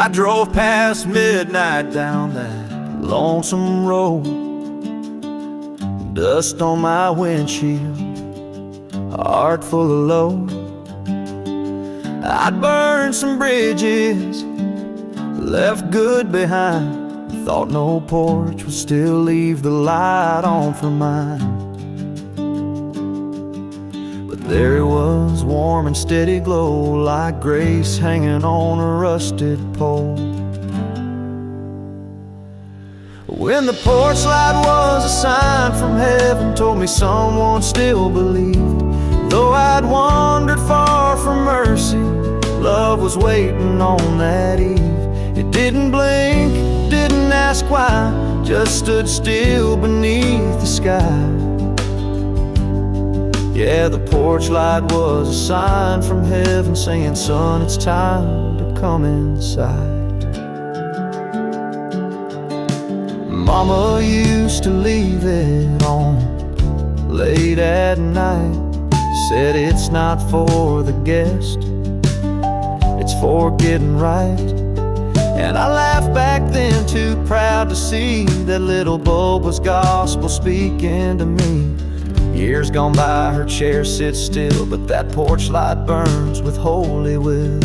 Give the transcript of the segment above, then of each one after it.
I drove past midnight down that lonesome road, dust on my windshield, heart full of load. I'd burned some bridges, left good behind, thought no porch would still leave the light on for mine. But there it was, warm and steady glow, like grace hanging on a rusted pole. When the porch light was a sign from heaven, told me someone still believed. Though I'd wandered far from mercy, love was waiting on that eve. It didn't blink, didn't ask why, just stood still beneath the sky. Yeah, the porch light was a sign from heaven saying, son, it's time to come inside. Mama used to leave it on late at night. Said it's not for the guest, it's for getting right. And I laughed back then, too proud to see that little bulb was gospel speaking to me. Years gone by, her chair sits still, but that porch light burns with holy will.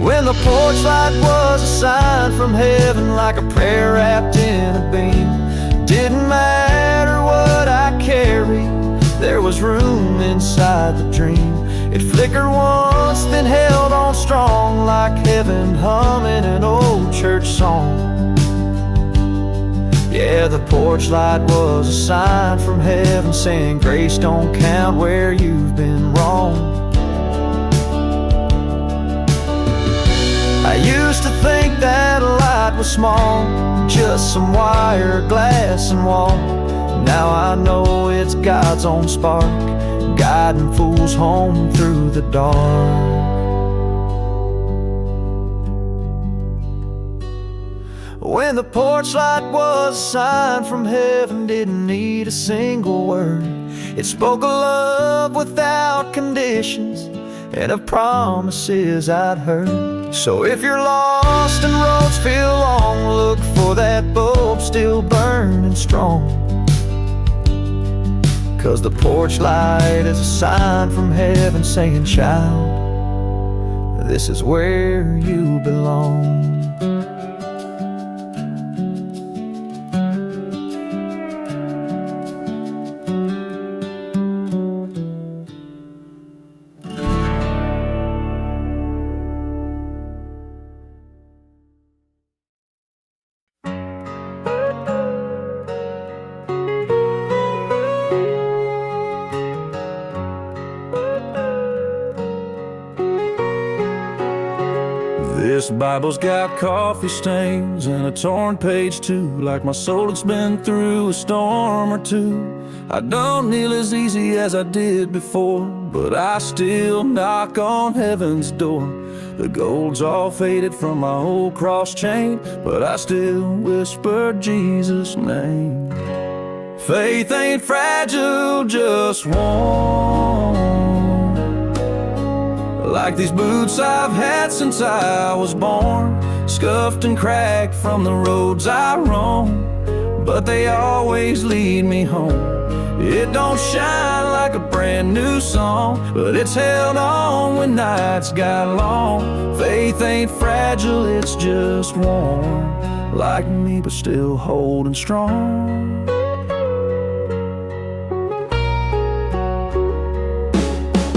When the porch light was a sign from heaven, like a prayer wrapped in a beam, didn't matter what I carried, there was room inside the dream. It flickered once, then held on strong, like heaven humming an old church song. Yeah, the porch light was a sign from heaven saying, grace don't count where you've been wrong. I used to think that a light was small, just some wire, glass and wall. Now I know it's God's own spark, guiding fools home through the dark. When the porch light was a sign from heaven, didn't need a single word. It spoke of love without conditions and of promises I'd heard. So if you're lost and roads feel long, look for that bulb still burning strong. 'Cause the porch light is a sign from heaven saying, child, this is where you belong. This Bible's got coffee stains and a torn page too, like my soul has been through a storm or two. I don't kneel as easy as I did before, but I still knock on heaven's door. The gold's all faded from my old cross chain, but I still whisper Jesus' name. Faith ain't fragile, just warm, like these boots I've had since I was born, scuffed and cracked from the roads I roam, but they always lead me home. It don't shine like a brand new song, but it's held on when nights got long. Faith ain't fragile, it's just warm, like me but still holding strong.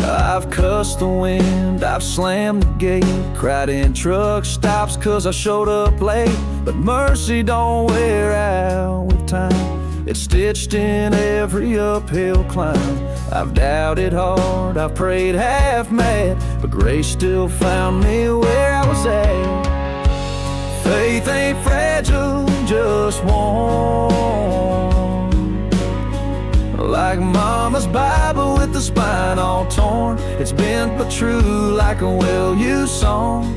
I've cussed the wind, I've slammed the gate, cried in truck stops 'cause I showed up late. But mercy don't wear out with time, it's stitched in every uphill climb. I've doubted hard, I've prayed half mad, but grace still found me where I was at. Faith ain't fragile, just warm, like Mama's Bible with the spine all torn. It's bent but true like a well-used song,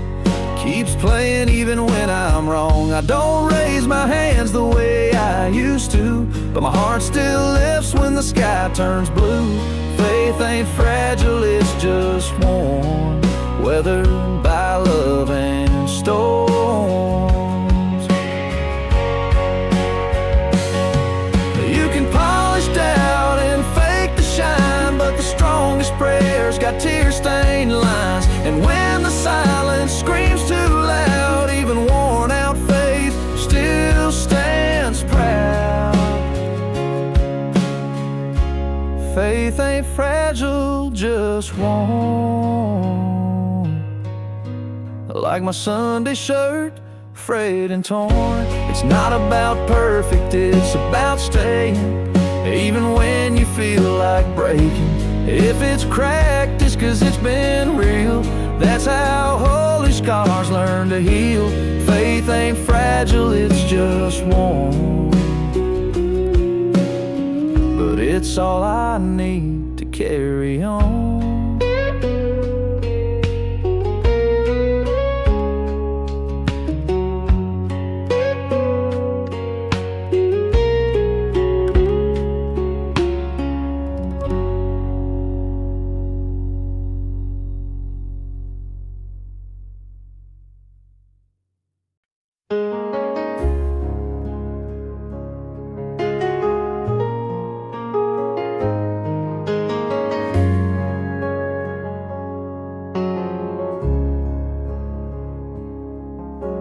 keeps playing even when I'm wrong. I don't raise my hands the way I used to, but my heart still lifts when the sky turns blue. Faith ain't fragile, it's just warm, weathered by love and storms. You can polish doubt and fake the shine, but the strongest prayers got tear-stained lines. And when the silence screams too loud, even worn out faith still stands proud. Faith ain't fragile, just warm. Like my Sunday shirt, frayed and torn. It's not about perfect, it's about staying, even when you feel like breaking. If it's cracked, it's 'cause it's been real. That's how holy scars learn to heal. Faith ain't fragile, it's just warm. But it's all I need to carry on.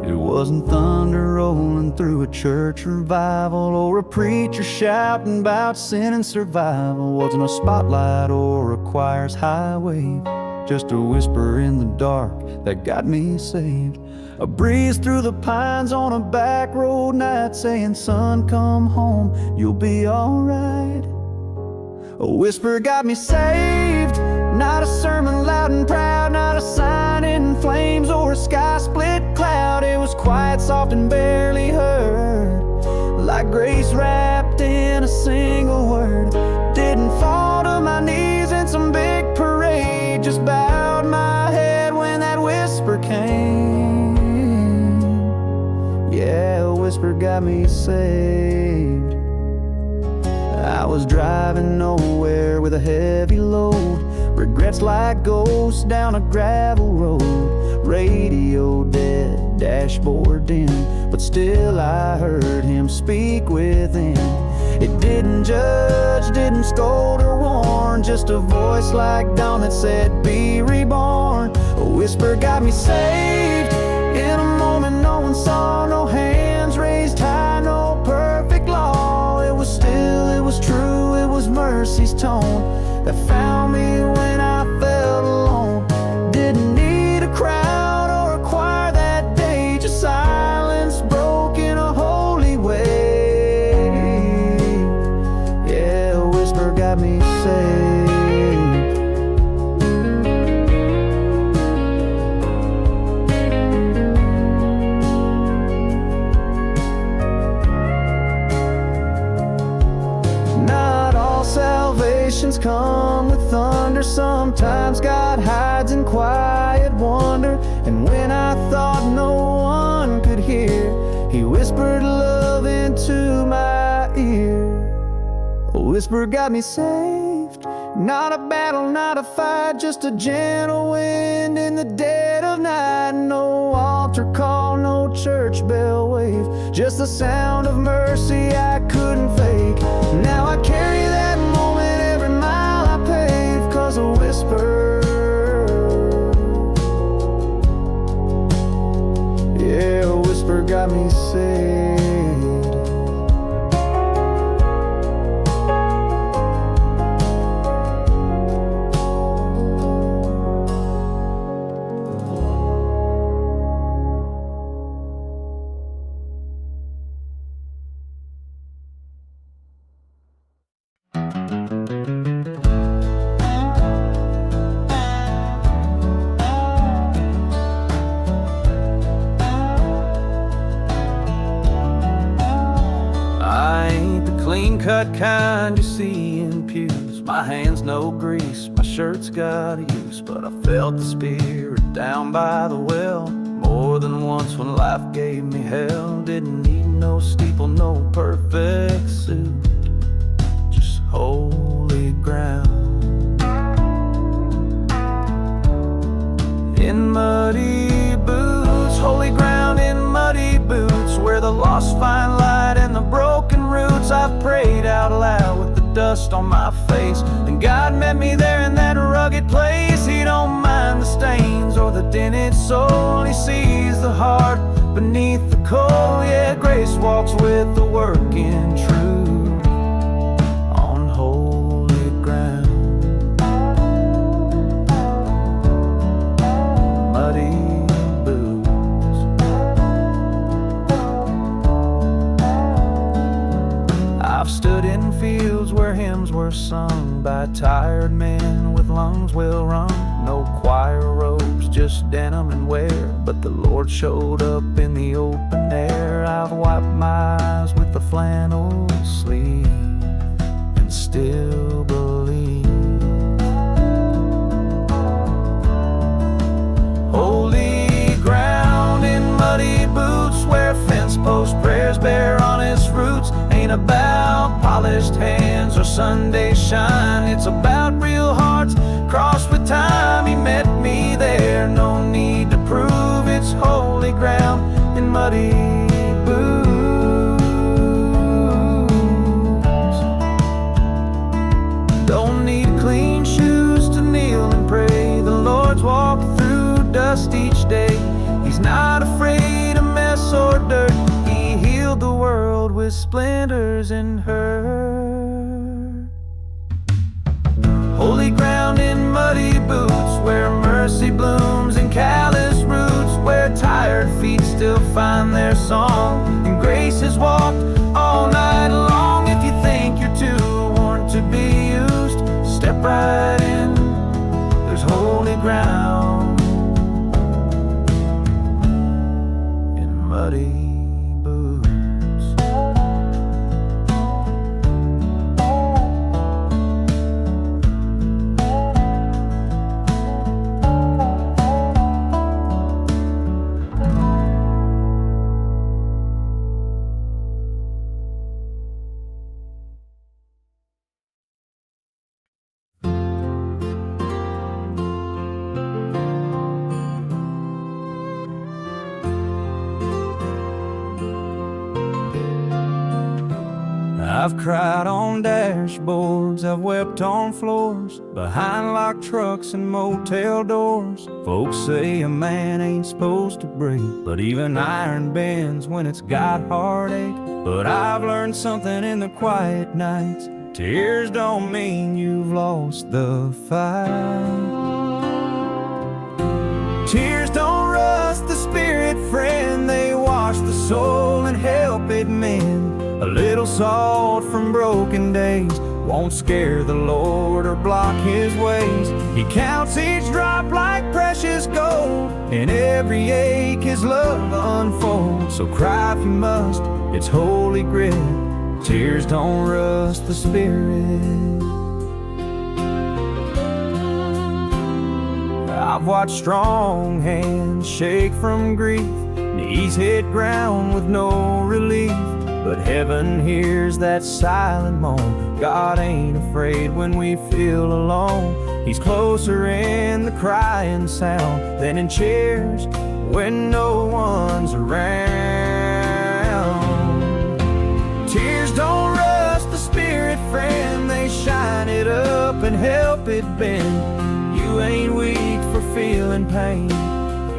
It wasn't thunder rolling through a church revival, or a preacher shouting about sin and survival. Wasn't a spotlight or a choir's high wave, just a whisper in the dark that got me saved. A breeze through the pines on a back road night, saying, "Son, come home, you'll be alright." A whisper got me saved, not a sermon loud and proud, not a sign in flames or a sky-split cloud. It was quiet, soft, and barely heard, like grace wrapped in a single word. Didn't fall to my knees in some big parade, just bowed my head when that whisper came. Yeah, a whisper got me saved. I was driving nowhere with a heavy load, regrets like ghosts down a gravel road. Radio dead, dashboard dim, but still I heard him speak within. It didn't judge, didn't scold or warn, just a voice like dawn that said, "Be reborn." A whisper got me saved. In a moment no one saw, no hands raised high, no perfect law. It was still, it was true, it was mercy's tone that found me when I felt alone. Didn't need a crowd or a choir that day, just silence broke in a holy way. Yeah, a whisper got me saved. Not all salvations come with thunder. Sometimes God hides in quiet wonder. And when I thought no one could hear, He whispered love into my ear. A whisper got me saved. Not a battle, not a fight, just a gentle wind in the dead of night. No altar call, no church bell wave, just the sound of mercy I couldn't fake. Now I carry that moment every mile I pave, 'cause a whisper, yeah, a whisper got me saved. Clean-cut kind you see in pews. My hands no grease, my shirt's got use, but I felt the Spirit down by the well more than once when life gave me hell. Didn't need no steeple, no perfect suit, just holy ground. In muddy boots, holy ground. out loud with the dust on my face. And God met me there in that rugged place. He don't mind the stains or the dented soul. He sees the heart beneath the coal. Yeah, grace walks with the working truth on holy ground. Muddy I've stood in fields where hymns were sung by tired men with lungs well rung. No choir robes, just denim and wear, but the Lord showed up in the open air. I've wiped my eyes with the flannel sleeve and still believe. Holy ground in muddy boots, where fence post prayers bear honest roots. Ain't about polished hands or Sunday shine. It's about real hearts crossed with time. He met me there, no need to prove. It's holy ground in muddy boots. Don't need clean shoes to kneel and pray. The Lord's walked through dust each day. He's not afraid of mess or dirt. He healed the world with splinters and hurt. Holy ground in muddy boots, where mercy blooms in callous roots, where tired feet still find their song, and grace has walked all night long. If you think you're too worn to be used, step right in, there's holy ground in muddy boots. I've cried on dashboards, I've wept on floors, behind locked trucks and motel doors. Folks say a man ain't supposed to break, but even iron bends when it's got heartache. But I've learned something in the quiet nights: tears don't mean you've lost the fight. Tears don't rust the spirit, friend. They wash the soul and help it mend. A little salt from broken days won't scare the Lord or block his ways. He counts each drop like precious gold. In every ache his love unfolds. So cry if you must, it's holy grit. Tears don't rust the spirit. I've watched strong hands shake from grief, knees hit ground with no relief. But heaven hears that silent moan. God ain't afraid when we feel alone. He's closer in the crying sound than in chairs when no one's around. Tears don't rust the spirit, friend. They shine it up and help it bend. You ain't weak for feeling pain.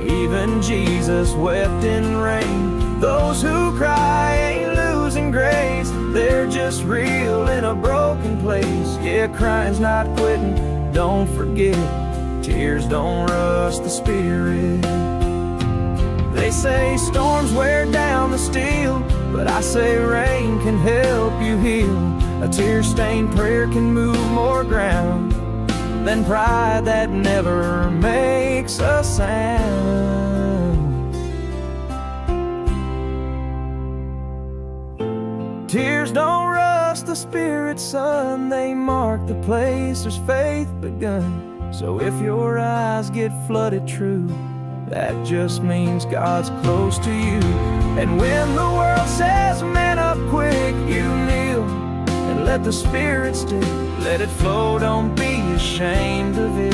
Even Jesus wept in rain. Those who cry ain't losing grace, they're just real in a broken place. Yeah, crying's not quitting, don't forget. Tears don't rust the spirit. They say storms wear down the steel, but I say rain can help you heal. A tear-stained prayer can move more ground than pride that never makes a sound. Tears don't rust the spirit, son. They mark the place there's faith begun. So if your eyes get flooded true, that just means God's close to you. And when the world says man up quick, you kneel and let the spirit stick. Let it flow, don't be ashamed of it.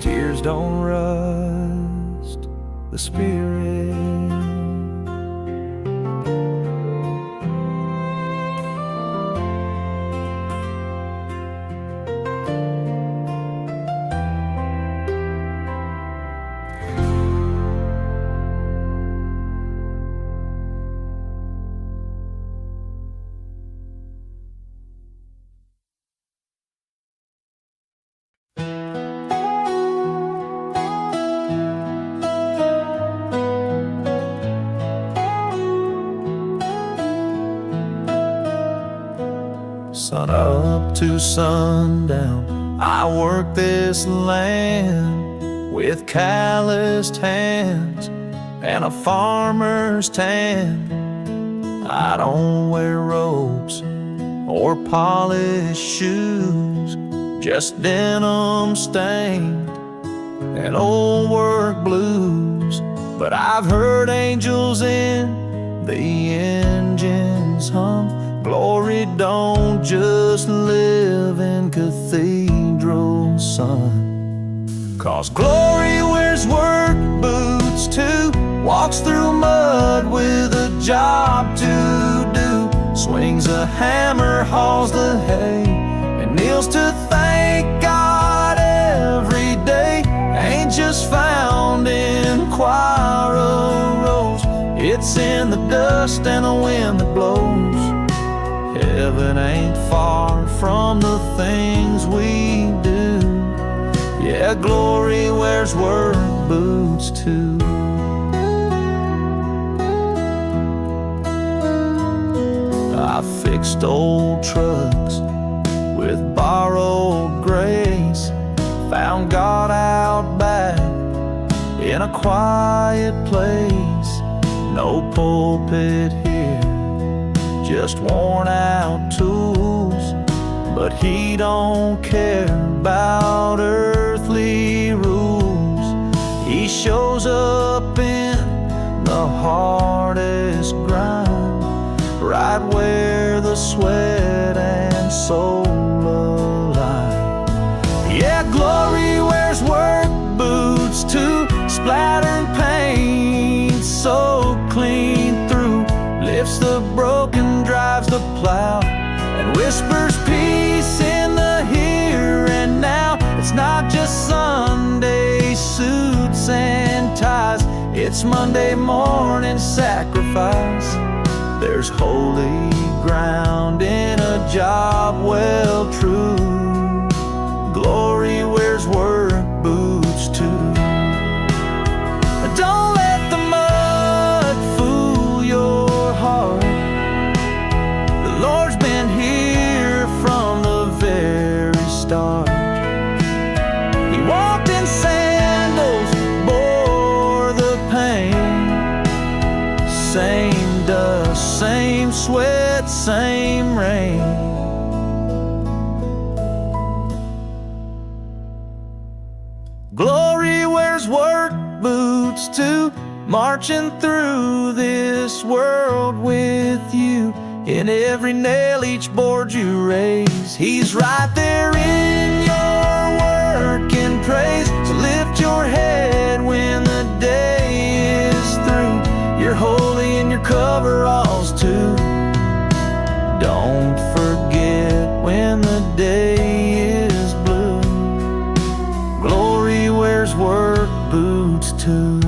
Tears don't rust the spirit. sun up to sundown. I work this land with calloused hands and a farmer's tan. I don't wear robes or polished shoes, just denim stained and old work blues. But I've heard angels in the engines hum. Glory don't just live in cathedrals, son. 'Cause glory wears work boots too, walks through mud with a job to do, swings a hammer, hauls the hay, and kneels to thank God every day. Ain't just found in choir rows, it's in the dust and the wind that blows. Heaven ain't far from the things we do. Yeah, glory wears work boots too. I fixed old trucks with borrowed grace, found God out back in a quiet place. No pulpit here, just worn out tools, but he don't care about earthly rules. He shows up in the hardest grind, right where the sweat and soul align. Yeah, glory wears work boots too, splattered paint so clean through, lifts the broken, drives the plow, and whispers peace in the here and now. It's not just Sunday suits and ties, it's Monday morning sacrifice. There's holy ground in a job well true. Glory wears work boots too. Don't let the mud fool your heart. The Lord's been here from the very start. He walked in sandals, bore the pain. Same dust, same sweat, same rain. Glory wears work boots too, marching through this world with you. In every nail, each board you raise, he's right there in your work and praise. So lift your head when the day is through. You're holy in your coveralls too. Don't forget when the day is blue. Glory wears work boots too.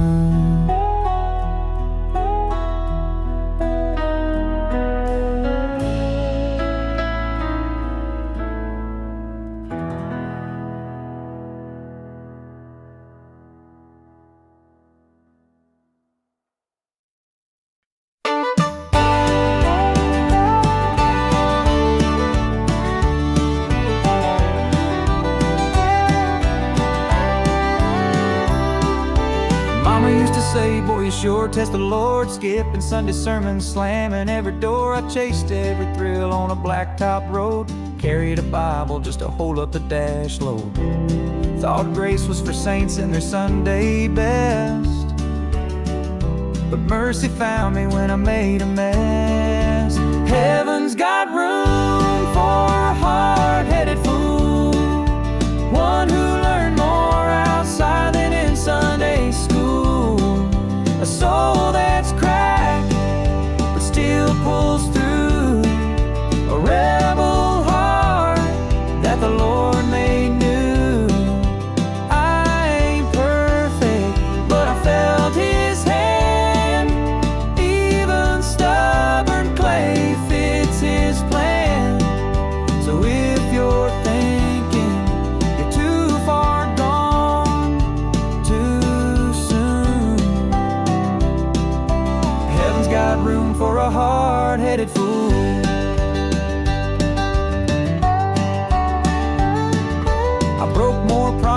Mama used to say, boy, you sure test the Lord, skipping Sunday sermons, slamming every door. I chased every thrill on a blacktop road, carried a Bible just to hold up the dash load. Thought grace was for saints in their Sunday best, but mercy found me when I made a mess. Heaven's got room for a hard-headed fool, one who learned more outside than in Sunday school. A soul that's cracked but still pulls through, a rebel heart that the Lord made new. I ain't perfect, but I felt His hand. Even stubborn clay fits His plan.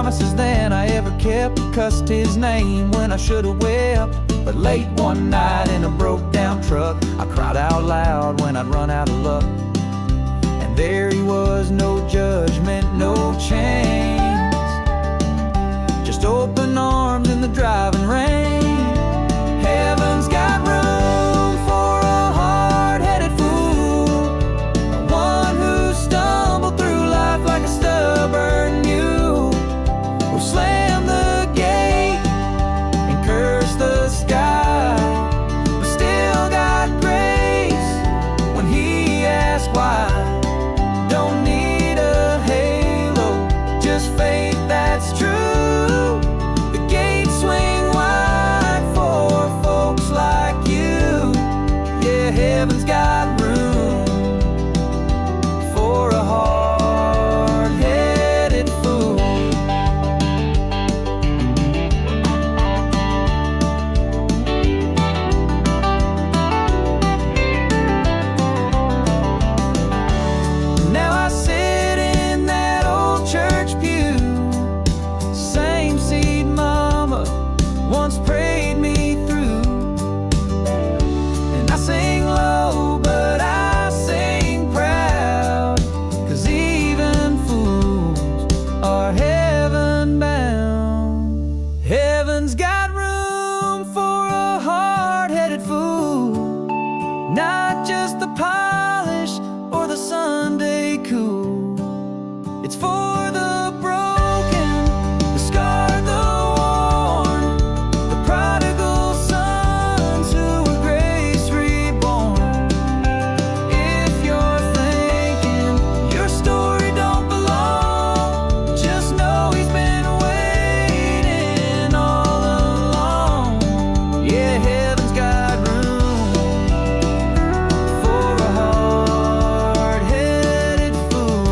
promises than I ever kept. Cussed his name when I should've wept. But late one night in a broke down truck, I cried out loud when I'd run out of luck. And there he was, no judgment, no chains, just open arms in the driving rain. Heaven's got room for a hard-headed fool, one who stumbled through life like a stubborn mule, who slammed the gate and cursed the sky, but still got grace when he asked why. Don't need a halo, just faith that's true. The gates swing wide for folks like you. Yeah, heaven's got room for a hard-headed fool. Now I sit in that old church pew, same seed mama once prayed me through. And I sing low, but I sing proud, 'cause even fools are heaven bound. Heaven's got room for a hard-headed fool, not just the polished or the Sunday cool. It's for the broken, the scarred, the worn, the prodigal sons who were grace reborn. If you're thinking your story don't belong, just know he's been waiting all along. Yeah, heaven's got room for a hard-headed fool.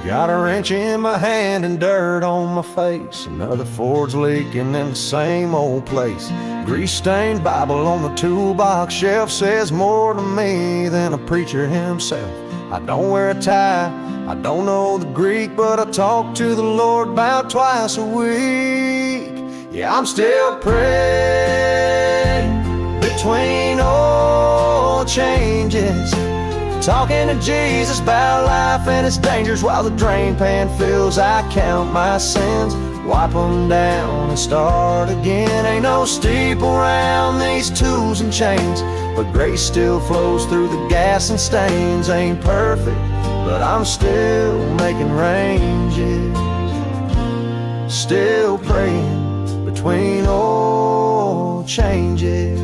Got a wrench in my hand and dirt on my face. Another Ford's leaking in the same old place. Grease-stained Bible on the toolbox shelf says more to me than a preacher himself. I don't wear a tie, I don't know the Greek, but I talk to the Lord about twice a week. Yeah, I'm still praying between old changes, talking to Jesus about life and its dangers. While the drain pan fills, I count my sins, wipe them down and start again. Ain't no steeple around these tools and chains, but grace still flows through the gas and stains. Ain't perfect, but I'm still making ranges, still praying between old changes.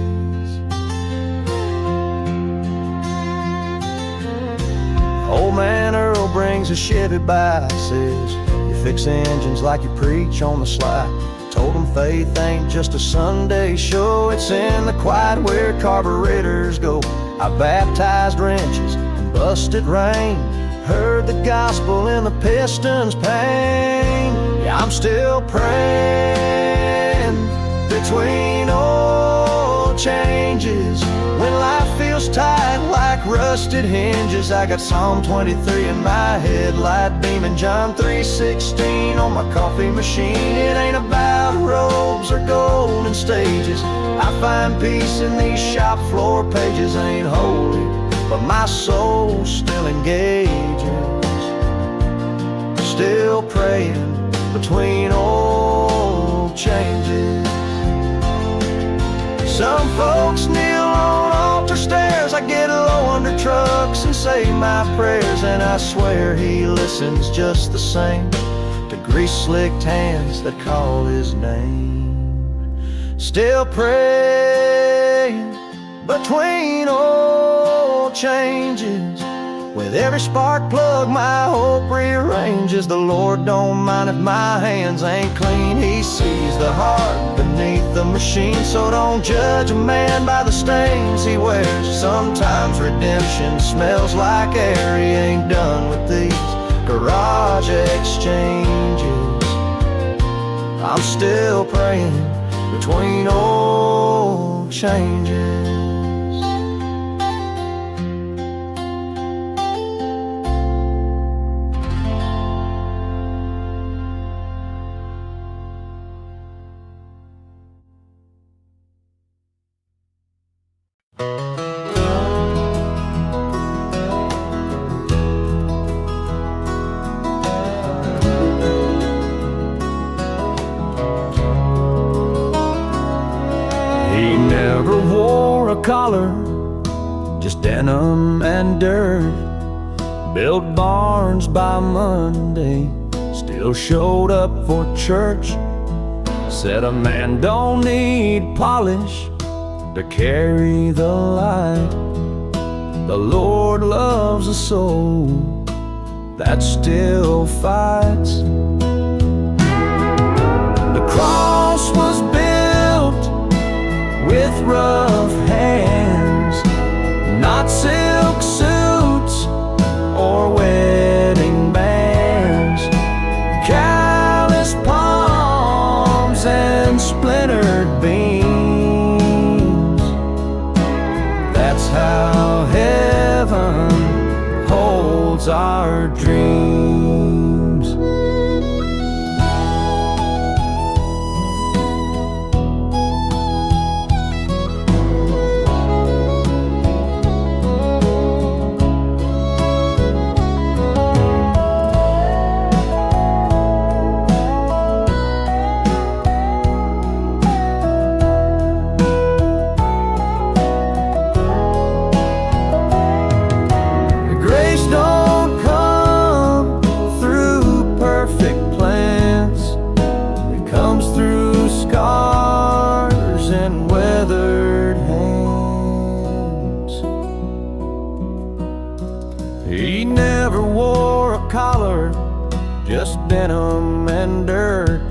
Old man Earl brings a Chevy by, says, you fix engines like you preach on the slide. Told him faith ain't just a Sunday show, it's in the quiet where carburetors go. I baptized wrenches and busted rain, heard the gospel in the piston's pain. Yeah, I'm still praying between old changes. When life feels tight like rusted hinges, I got Psalm 23 in my headlight beaming, John 3:16 on my coffee machine. It ain't about robes or golden stages. I find peace in these shop floor pages. Ain't holy, but my soul still engages, still praying between old changes. Some folks kneel on altar stairs, I get low under trucks and say my prayers, and I swear he listens just the same to grease-slicked hands that call his name. Still praying between old changes. With every spark plug my hope rearranges. The Lord don't mind if my hands ain't clean. He sees the heart beneath the the machine. So don't judge a man by the stains he wears. Sometimes redemption smells like air. He ain't done with these garage exchanges. I'm still praying between old changes. He never wore a collar, just denim and dirt. Built barns by Monday, still showed up for church. Said a man don't need polish to carry the light. The Lord loves a soul that still fights. The cross was built with rough hands, not silk suits or wedding bands. Calloused palms and splintered beams. That's how heaven holds our dreams. He never wore a collar, just denim and dirt.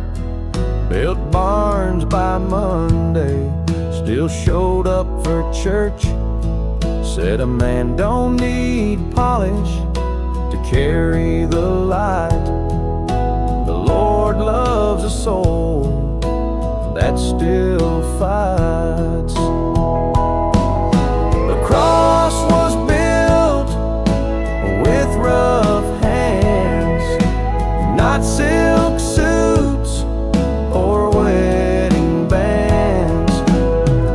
Built barns by Monday, still showed up for church. Said a man don't need polish to carry the light. The Lord loves a soul that still fights. The cross was built with rough hands, not silk suits or wedding bands.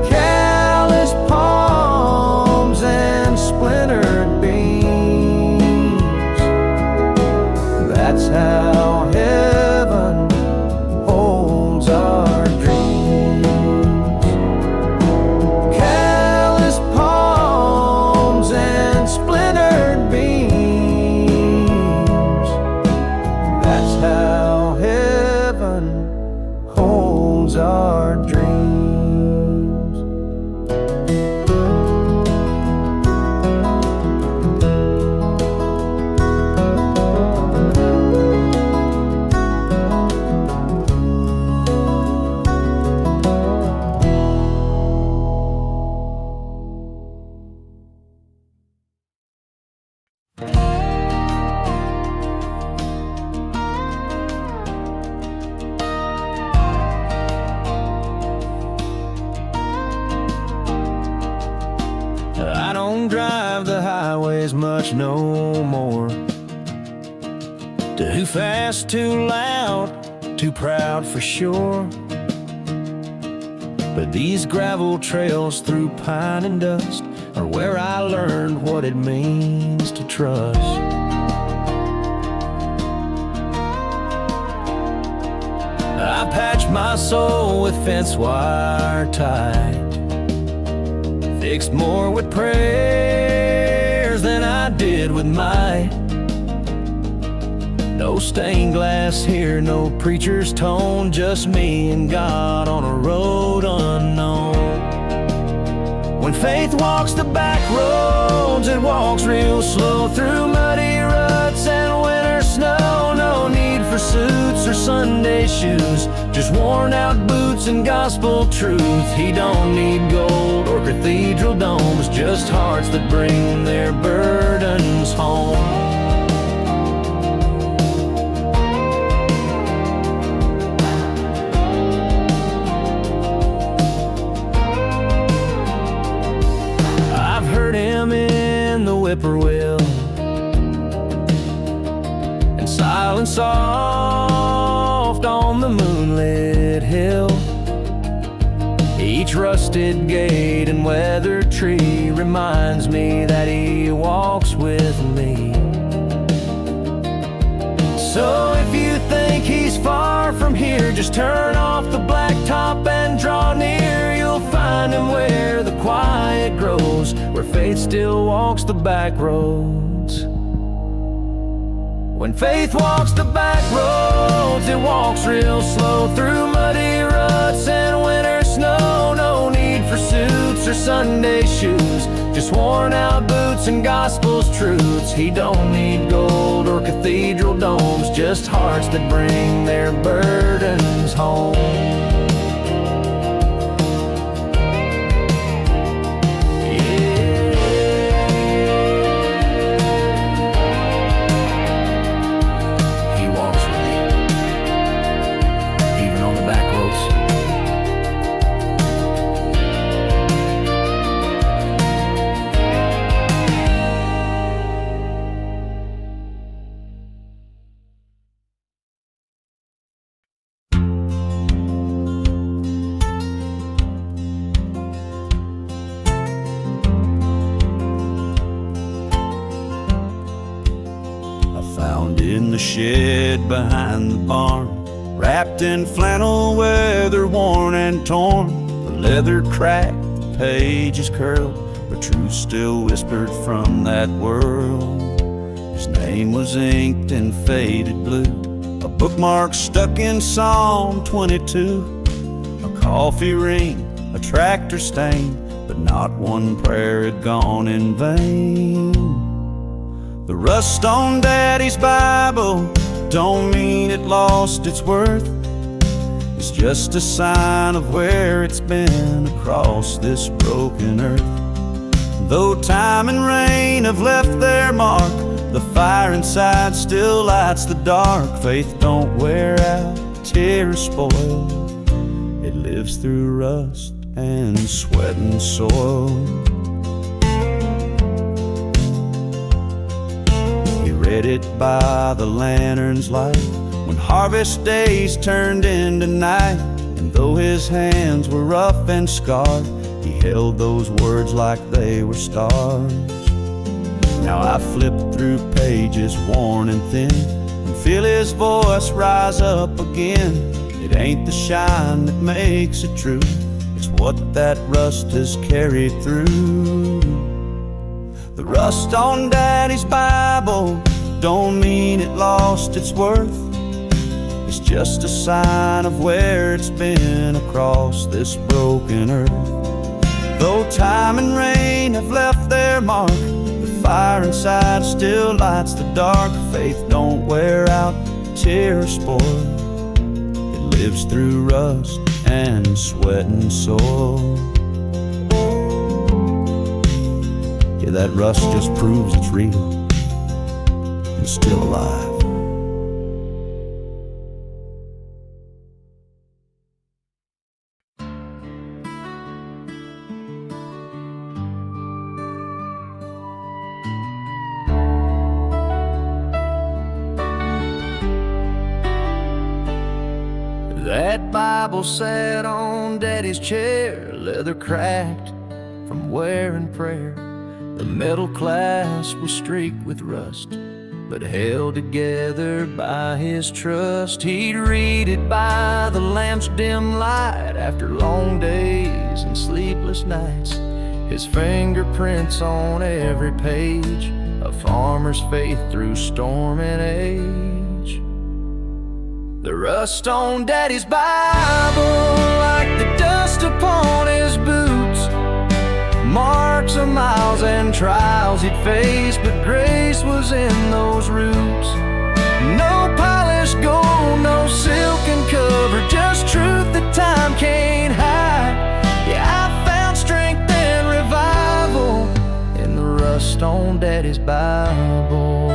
Calloused palms and splintered beams. That's how heaven holds our dreams. Calloused palms and splintered beams. That's how heaven holds our dreams. I don't drive the highways much no more. Too fast, too loud, too proud for sure. But these gravel trails through pine and dust are where I learned what it means to trust. I patched my soul with fence wire tight, fixed more with prayers than I did with might. No stained glass here, no preacher's tone, just me and God on a road unknown. When faith walks the back roads, it walks real slow through muddy ruts and winter snow. No need for for suits or Sunday shoes, just worn out boots and gospel truth. He don't need gold or cathedral domes, just hearts that bring their burdens home. Whippoorwill and silent soft on the moonlit hill. Each rusted gate and weathered tree reminds me that he walks with me. So if you think he's far from here, just turn off the blacktop and draw near. You'll find him where the quiet grows, where faith still walks the back roads. When faith walks the back roads, it walks real slow through muddy ruts and winter snow. No need for suits or Sunday shoes, just worn out boots and gospel's truths. He don't need gold or cathedral domes, just hearts that bring their burdens home. In the shed behind the barn, wrapped in flannel, weather worn and torn, the leather cracked, the pages curled, but truth still whispered from that world. His name was inked in faded blue, a bookmark stuck in Psalm 22, a coffee ring, a tractor stain, but not one prayer had gone in vain. The rust on Daddy's Bible don't mean it lost its worth. It's just a sign of where it's been across this broken earth. Though time and rain have left their mark, the fire inside still lights the dark. Faith don't wear out, tears spoil. It lives through rust and sweat and soil. Read it by the lantern's light when harvest days turned into night. And though his hands were rough and scarred, he held those words like they were stars. Now I flip through pages worn and thin and feel his voice rise up again. It ain't the shine that makes it true, it's what that rust has carried through. The rust on Daddy's Bible don't mean it lost its worth. It's just a sign of where it's been across this broken earth. Though time and rain have left their mark, the fire inside still lights the dark. Faith don't wear out, tears spoil. It lives through rust and sweat and soil. Yeah, that rust just proves it's real and still alive. That Bible sat on Daddy's chair, leather cracked from wearing prayer. The metal clasp was streaked with rust, but held together by his trust. He'd read it by the lamp's dim light after long days and sleepless nights. His fingerprints on every page, a farmer's faith through storm and age. The rust on Daddy's Bible, like the dust upon his boots, marks of miles and trials he'd faced, but grace was in those roots. No polished gold Bible.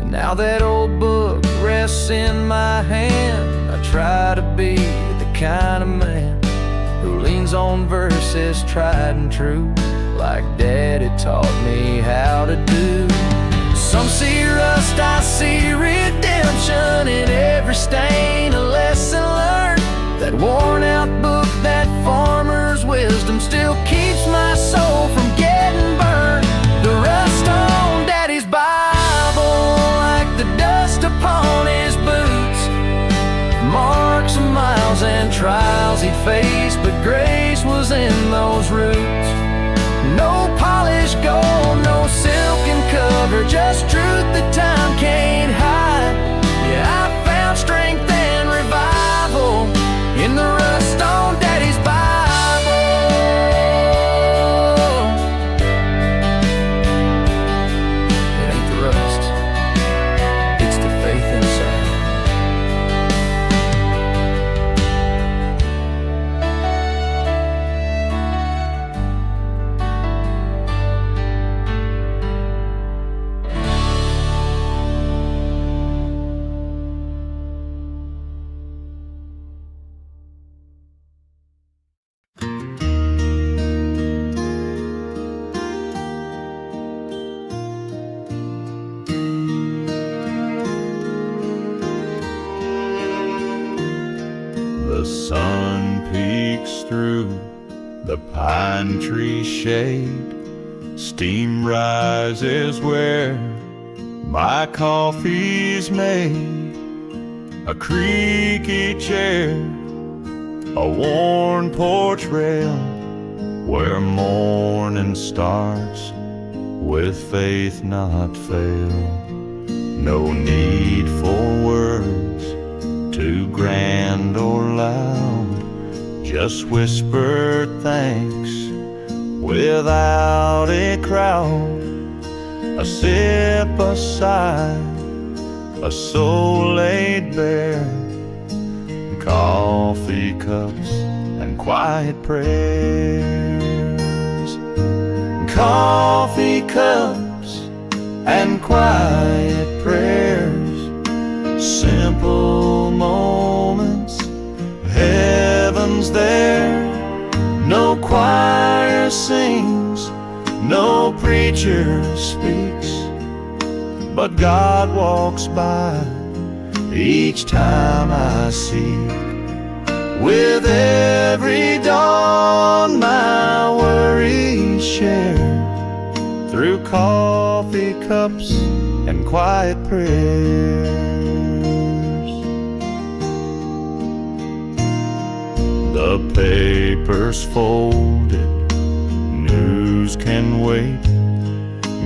And now that old book rests in my hand, I try to be the kind of man who leans on verses tried and true, like Daddy taught me how to do. Some see rust, I see redemption in every stain, a lesson learned. That worn out book, that farmer's wisdom, still keeps my soul from getting burned. The rust on Daddy's Bible, like the dust upon his boots, marks of miles and trials he'd faced, but grace was in those roots. No polished gold, no silken cover, just truth that time can't hide. Yeah, I found strength and revival in the rust on Daddy's Bible. It ain't the rust, it's the faith inside. The sun peeks through the pine tree shade. Steam rises where my coffee's made. A creaky chair, a worn porch rail, where morning starts with faith not fail. No need for words too grand or loud, just whispered thanks without a crowd. A sip, a sigh, a soul laid bare, coffee cups and quiet prayers. Coffee cups and quiet prayers, simple moments, heaven's there. No choir sings, no preacher speaks, but God walks by each time I seek. With every dawn my worries share, through coffee cups and quiet prayers. The paper's folded, news can wait.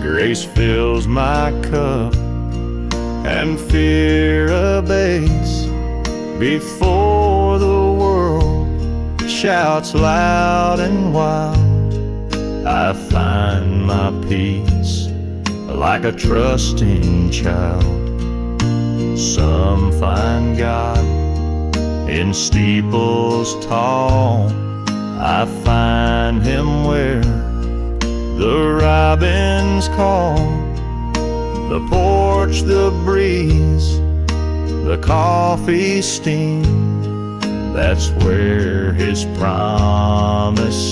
Grace fills my cup and fear abates. Before the world shouts loud and wild, I find my peace like a trusting child. Some find God in steeples tall, I find him where the robins call. The porch, the breeze, the coffee steam, that's where his promises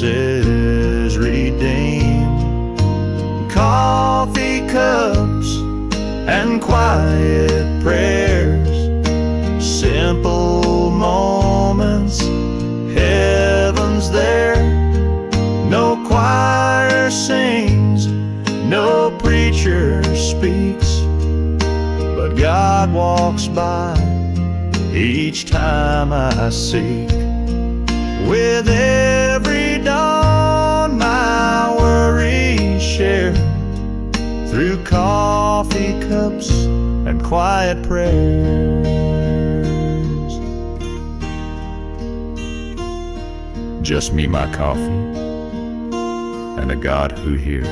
redeem. Coffee cups and quiet prayers, simple moments, heaven's there. No choir sings, no preacher speaks, but God walks by each time I seek. With every dawn my worries share, through coffee cups and quiet prayers. Just me, my coffee, and a God who hears.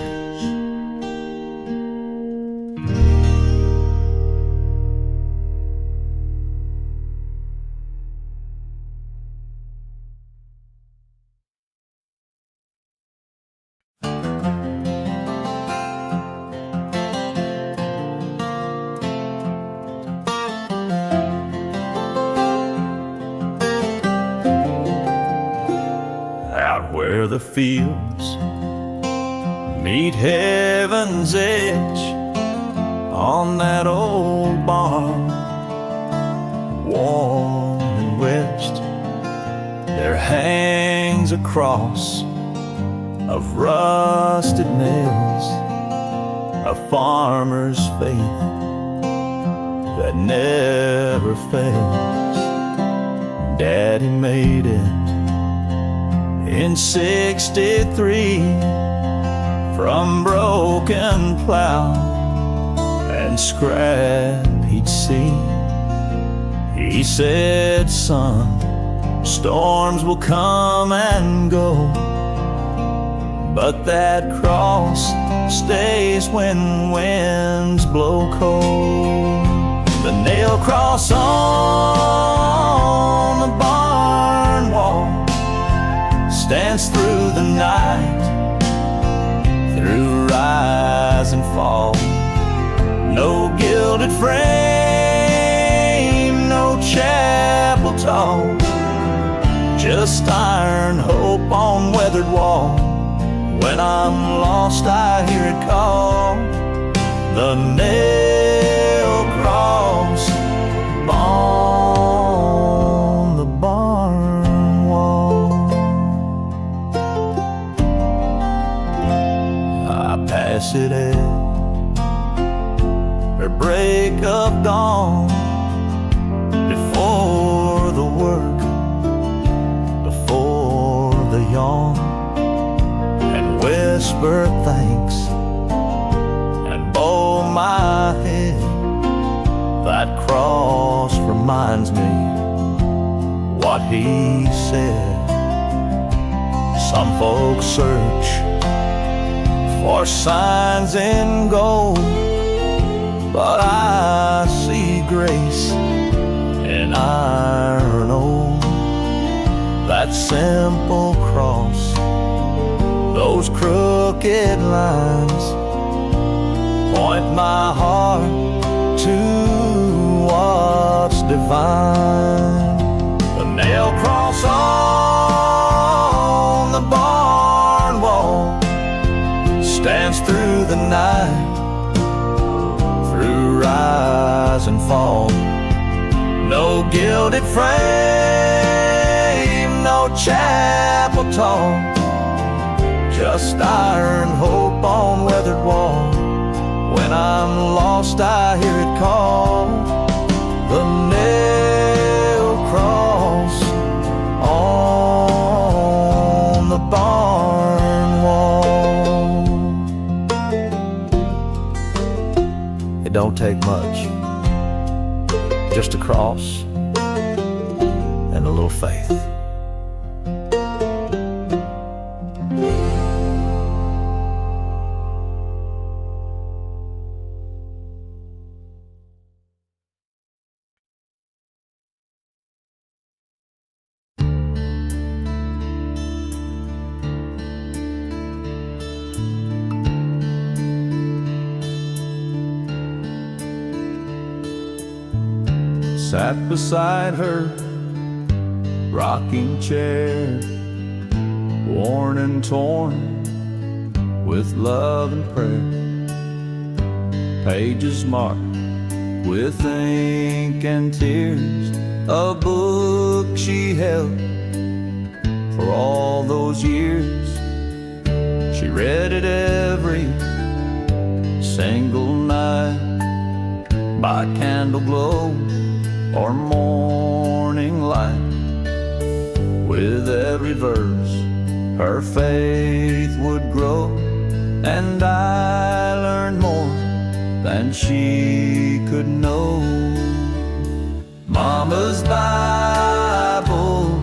where the fields meet heaven's edge. On that old barn, warm and west, there hangs a cross of rusted nails, a farmer's faith that never fails. Daddy made it in '63 from broken plow and scrap he'd see. He said, son, storms will come and go, but that cross stays when winds blow cold. The nail cross on the barn wall stands through the night, through rise and fall. No gilded frame, no chapel tall, just iron hope on weathered wall. When I'm lost I hear it call, the nail cross on the barn wall. I pass it at or break of dawn, before the work, before the yawn, and whisper thanks and bow my head. That cross reminds me what he said. Some folks search for signs in gold, but I see grace in iron ore. That simple cross, those crooked lines, point my heart to what's divine. The nail cross on the barn wall stands through the night, through rise and fall. No gilded frame, no chapel tall, just iron hope on weathered wall. When I'm lost I hear it call, the nail cross on the barn wall. It don't take much, just a cross and a little faith. Sat beside her rocking chair, worn and torn with love and prayer. Pages marked with ink and tears, a book she held for all those years. She read it every single night by candle glow or morning light. With every verse her faith would grow, and I learned more than she could know. Mama's Bible,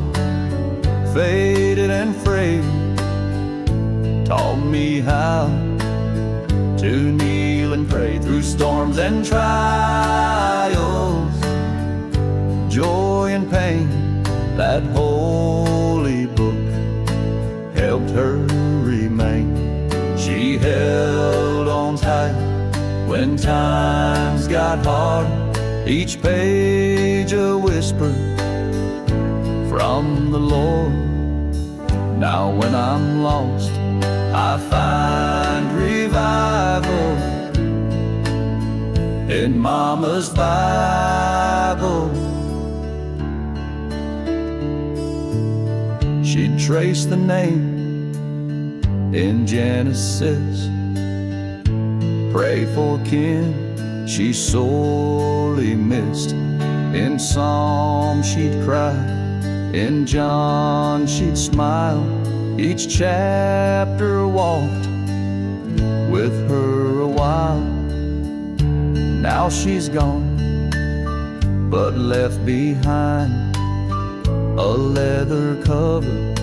faded and frayed, taught me how to kneel and pray through storms and trials, joy and pain. That holy book helped her remain. She held on tight when times got hard, each page a whisper from the Lord. Now when I'm lost, I find revival in Mama's Bible. She'd trace the name in Genesis, pray for kin she sorely missed. In Psalm she'd cry, in John she'd smile. Each chapter walked with her a while. Now she's gone, but left behind a leather cover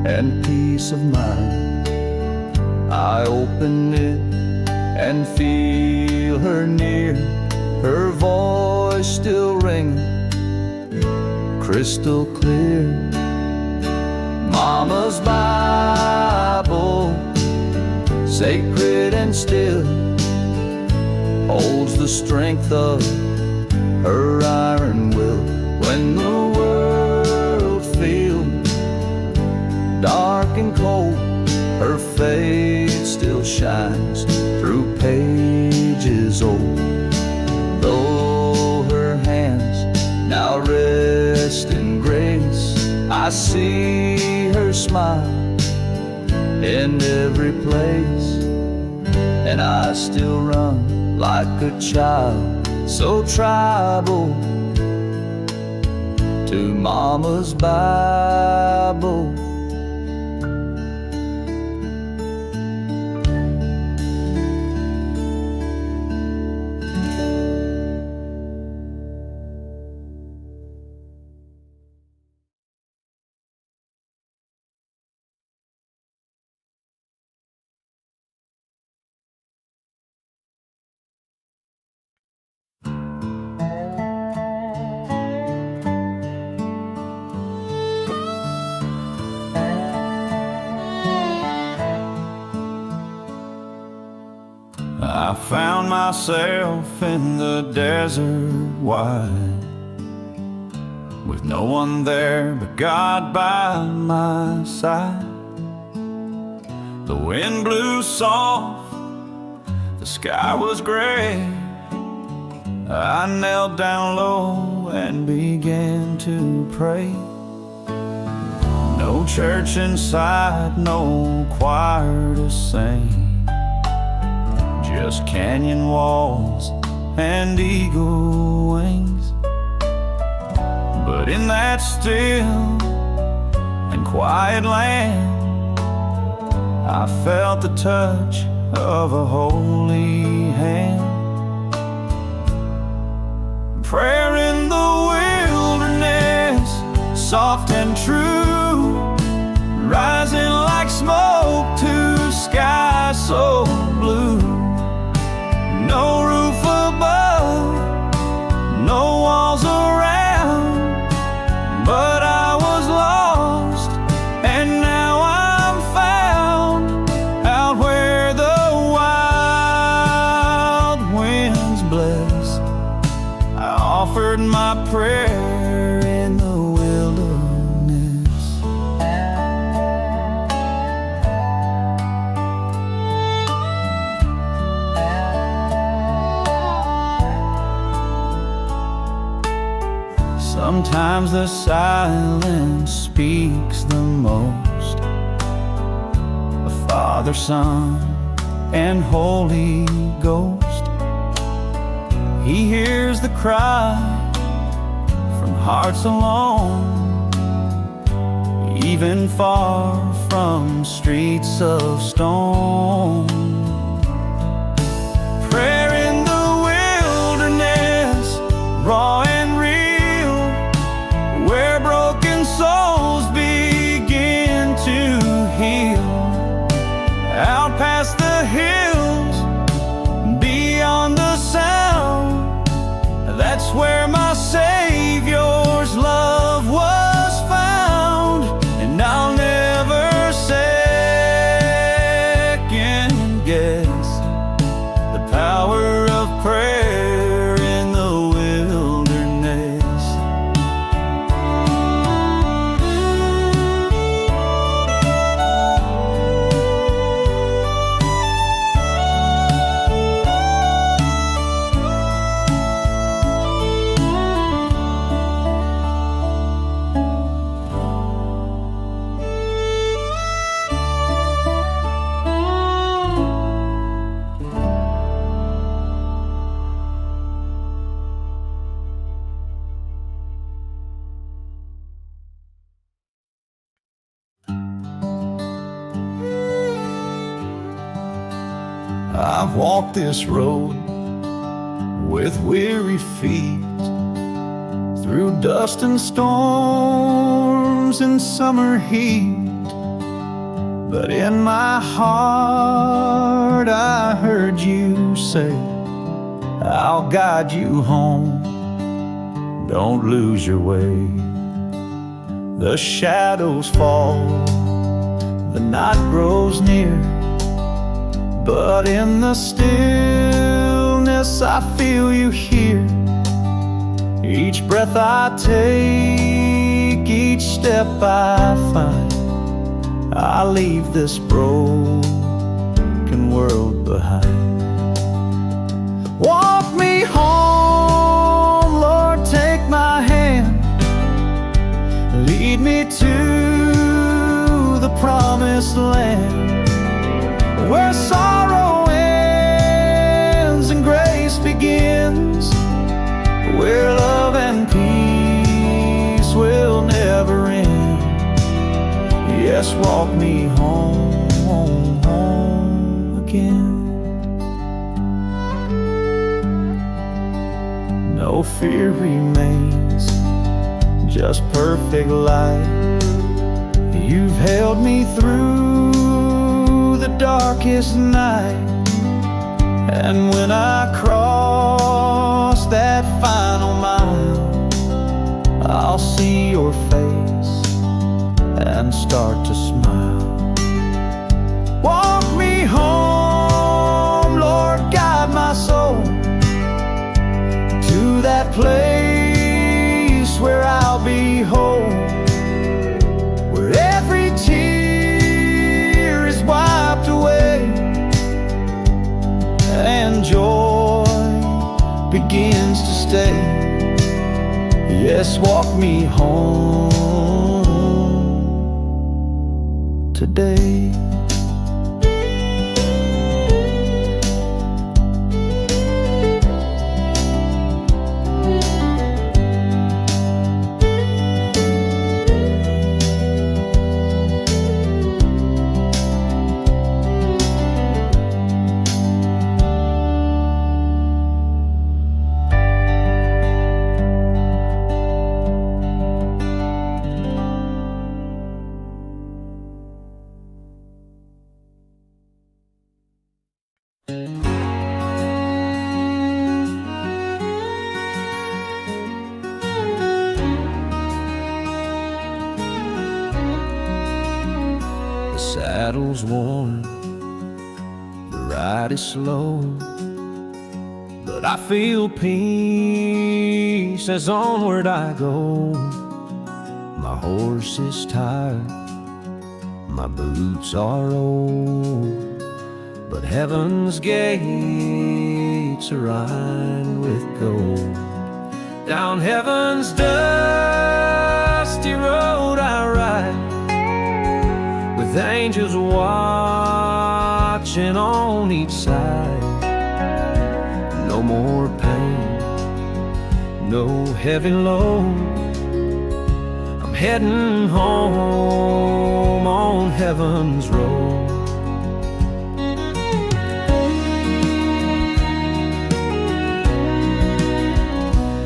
and peace of mind. I open it and feel her near, her voice still ringing crystal clear. Mama's Bible, sacred and still, holds the strength of her iron will. When the world feels dark and cold, her faith still shines through pages old. Though her hands now rest in grace, I see her smile in every place, and I still run like a child, so tribal, to Mama's Bible. I found myself in the desert wide, with no one there but God by my side. The wind blew soft, the sky was gray. I knelt down low and began to pray. No church inside, no choir to sing, just canyon walls and eagle wings. But in that still and quiet land, I felt the touch of a holy hand. Prayer in the wilderness, soft and true, rising like smoke to sky so blue. No roof above, no walls around, but I was lost, and now I'm found out where the wild winds bless. I offered my prayer in the wilderness. Sometimes the silence speaks the most. A Father, Son, and Holy Ghost. He hears the cry from hearts alone, even far from streets of stone. Prayer in the wilderness, raw and real, where broken souls begin to heal. Out past the hills, beyond the sound, that's where my Savior's love was found. And I'll never second guess the power of prayer in the wilderness. I've walked this road with weary feet, through dust and storms and summer heat. But in my heart I heard you say, I'll guide you home, don't lose your way. The shadows fall, the night grows near, but in the stillness I feel you here. Each breath I take, each step I find, I leave this broken world behind. Walk me home, Lord, take my hand, lead me to the promised land, where sorrow ends and grace begins, where love and peace will never end. Yes, walk me home, home, home again. No fear remains, just perfect light. You've held me through the darkest night, and when I cross that final mile, I'll see your face and start to smile. Walk me home, Lord, guide my soul to that place where I'll be whole, where every tear is wiped away and joy begins to stay. Yes, walk me home today. The saddle's worn, the ride is slow, but I feel peace as onward I go. My horse is tired, my boots are old, but heaven's gates are lined with gold. Down heaven's dusty road I ride, with angels watching on each side. No more pain, no heavy load, I'm heading home on heaven's road.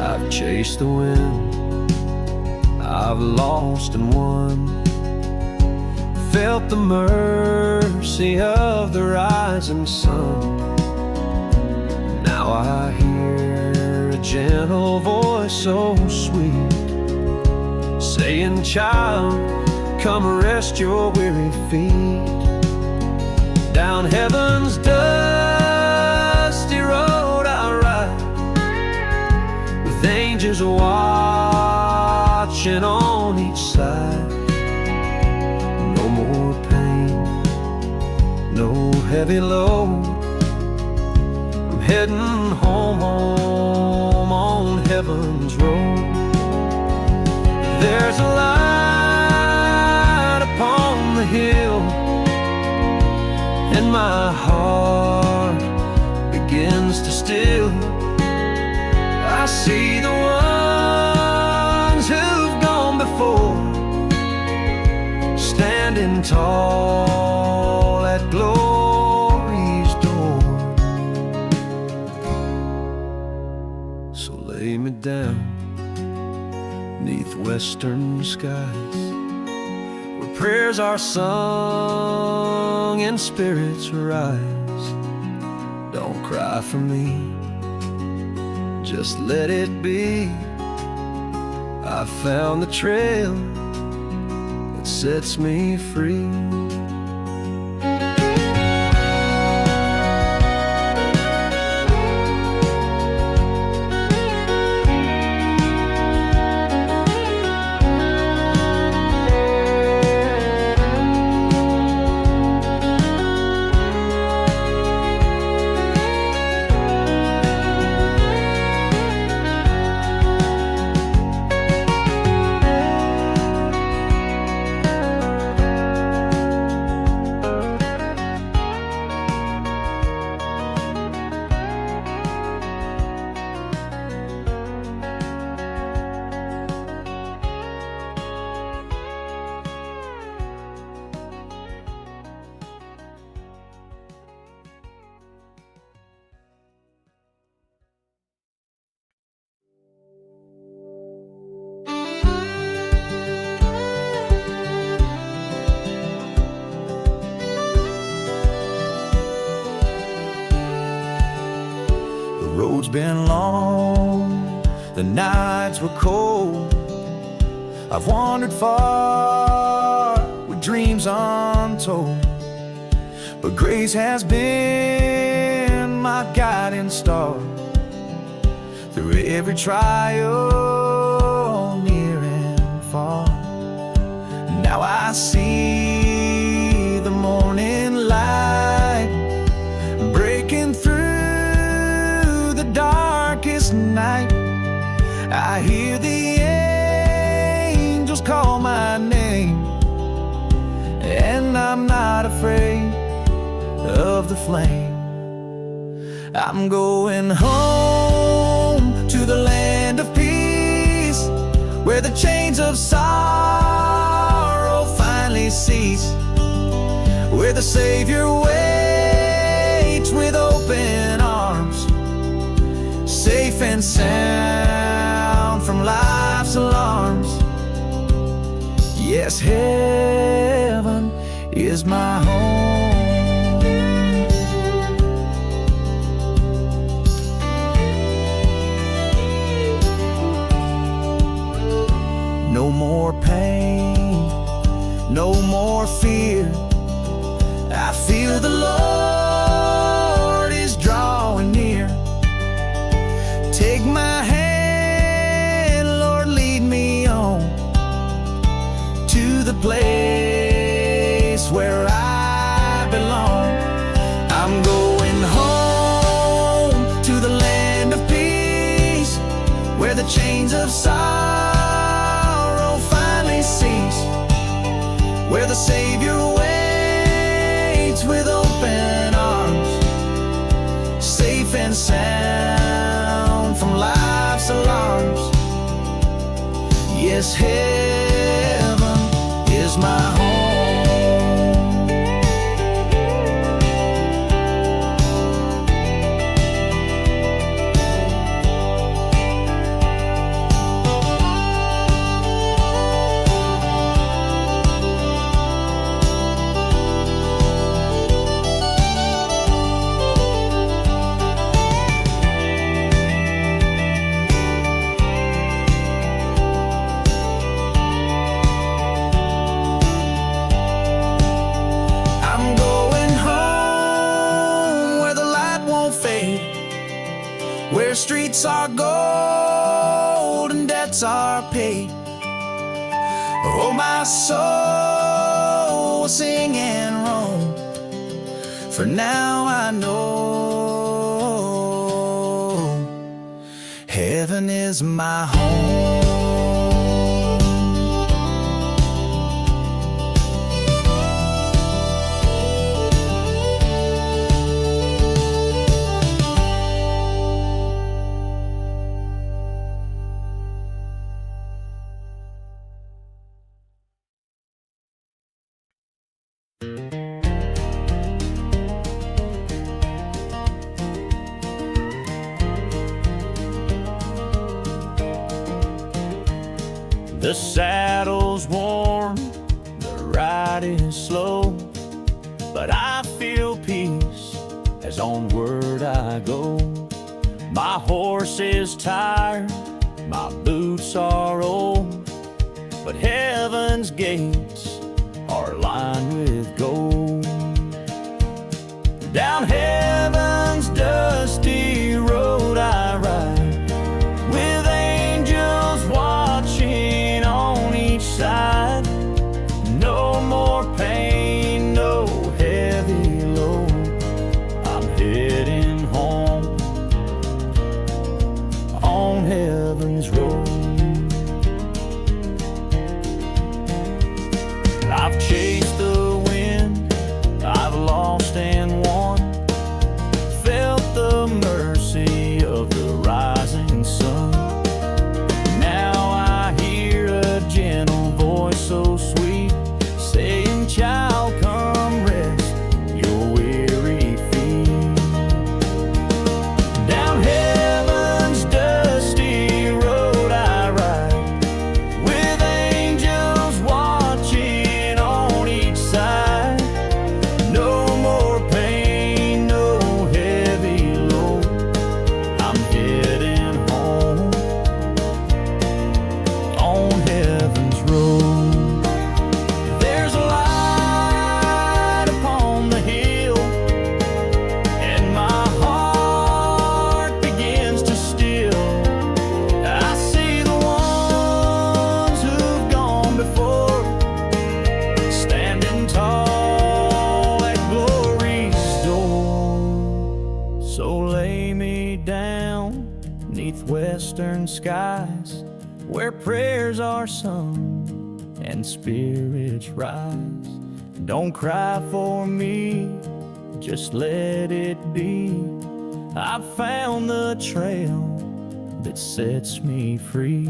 I've chased the wind, I've lost and won, felt the mercy of the rising sun. Now I hear a gentle voice so sweet, saying, child, come rest your weary feet. Down heaven's dusty road I ride, with angels watching on each side. No more pain, no heavy load, I'm heading home, home on heaven's road. There's a light upon the hill, and my heart begins to still. I see the ones who've gone before, standing tall at glory's door. 'neath western skies, where prayers are sung and spirits rise. Don't cry for me, just let it be. I found the trail that sets me free. The road's been long, the nights were cold. I've wandered far with dreams untold, but grace has been my guiding star through every trial, near and far. Now I see the morning light breaking through the darkest night. I hear the angels call my name, and I'm not afraid of the flame. I'm going home to the land of peace, where the chains of sorrow finally cease, where the Savior waits with open arms, safe and sound from life's alarms. Yes, heaven is my home. No more pain, no more fear. I feel the Lord is drawing near. Take my hand, Lord, lead me on to the place where I belong. I'm going home to the land of peace, where the chains of sorrow finally cease, where the Savior waits with open arms, safe and sound from life's alarms. Yes, heaven is my home. Where streets are gold and debts are paid. Oh, my soul will sing and roam, for now I know heaven is my home. The saddle's warm, the ride is slow, but I feel peace as onward I go. My horse is tired, my boots are old, but heaven's gates are lined with gold. Down heaven's dusty road I ride, with angels watching on each side. No more pain, no heavy load, I'm heading home on heaven's road. I've chased the wind, I've lost and won, felt the mercy of the rising sun. Now I hear a gentle voice so sweet, saying, "Child, come rest your weary feet." Down heaven's dusty road I ride, with angels watching on each side. No more pain, no heavy load, I'm heading home on heaven's road. There's a light upon the hill, and my heart begins to still. I see the ones who've gone before, standing tall at glory's door. So lay me down 'neath western skies, where prayers are sung and spirits rise. Don't cry for me, just let it be. I've found the trail that sets me free.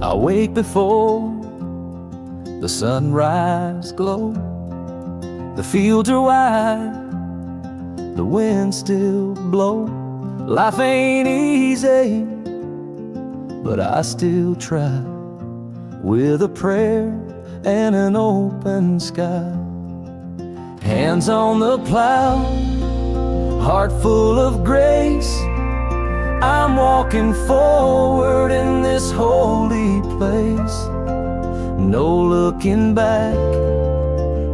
I wake before the sunrise glow. The fields are wide, the wind still blow. Life ain't easy, but I still try, with a prayer and an open sky. Hands on the plow, heart full of grace, I'm walking forward in this holy place. No looking back,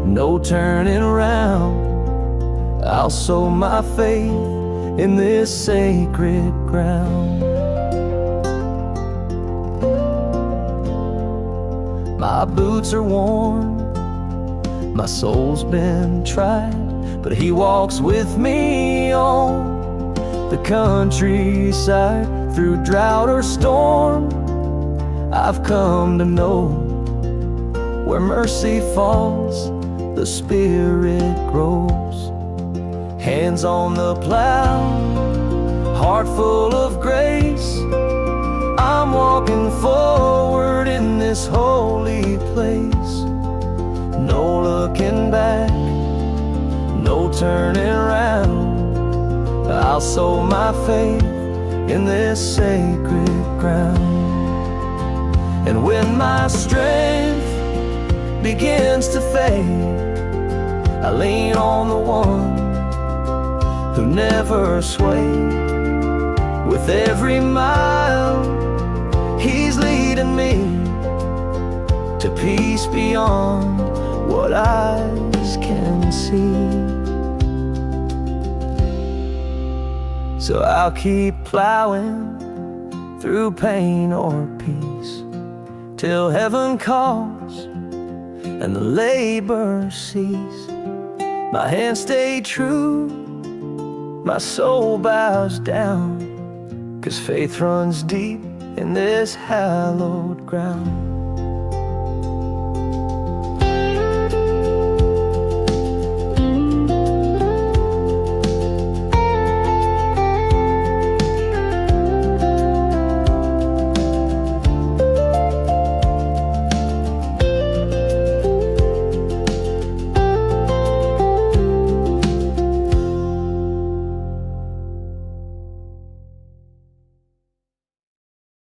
no turning around. I'll sow my faith in this sacred ground. My boots are worn, my soul's been tried, but He walks with me on the countryside. Through drought or storm, I've come to know, where mercy falls, the Spirit grows. Hands on the plow, heart full of grace, I'm walking forward in this holy place. No looking back, no turning around. I'll sow my faith in this sacred ground. And when my strength begins to fade, I lean on the one who never swayed. With every mile, He's peace beyond what eyes can see. So I'll keep plowing through pain or peace till heaven calls and the labor cease. My hands stay true, my soul bows down, 'cause faith runs deep in this hallowed ground.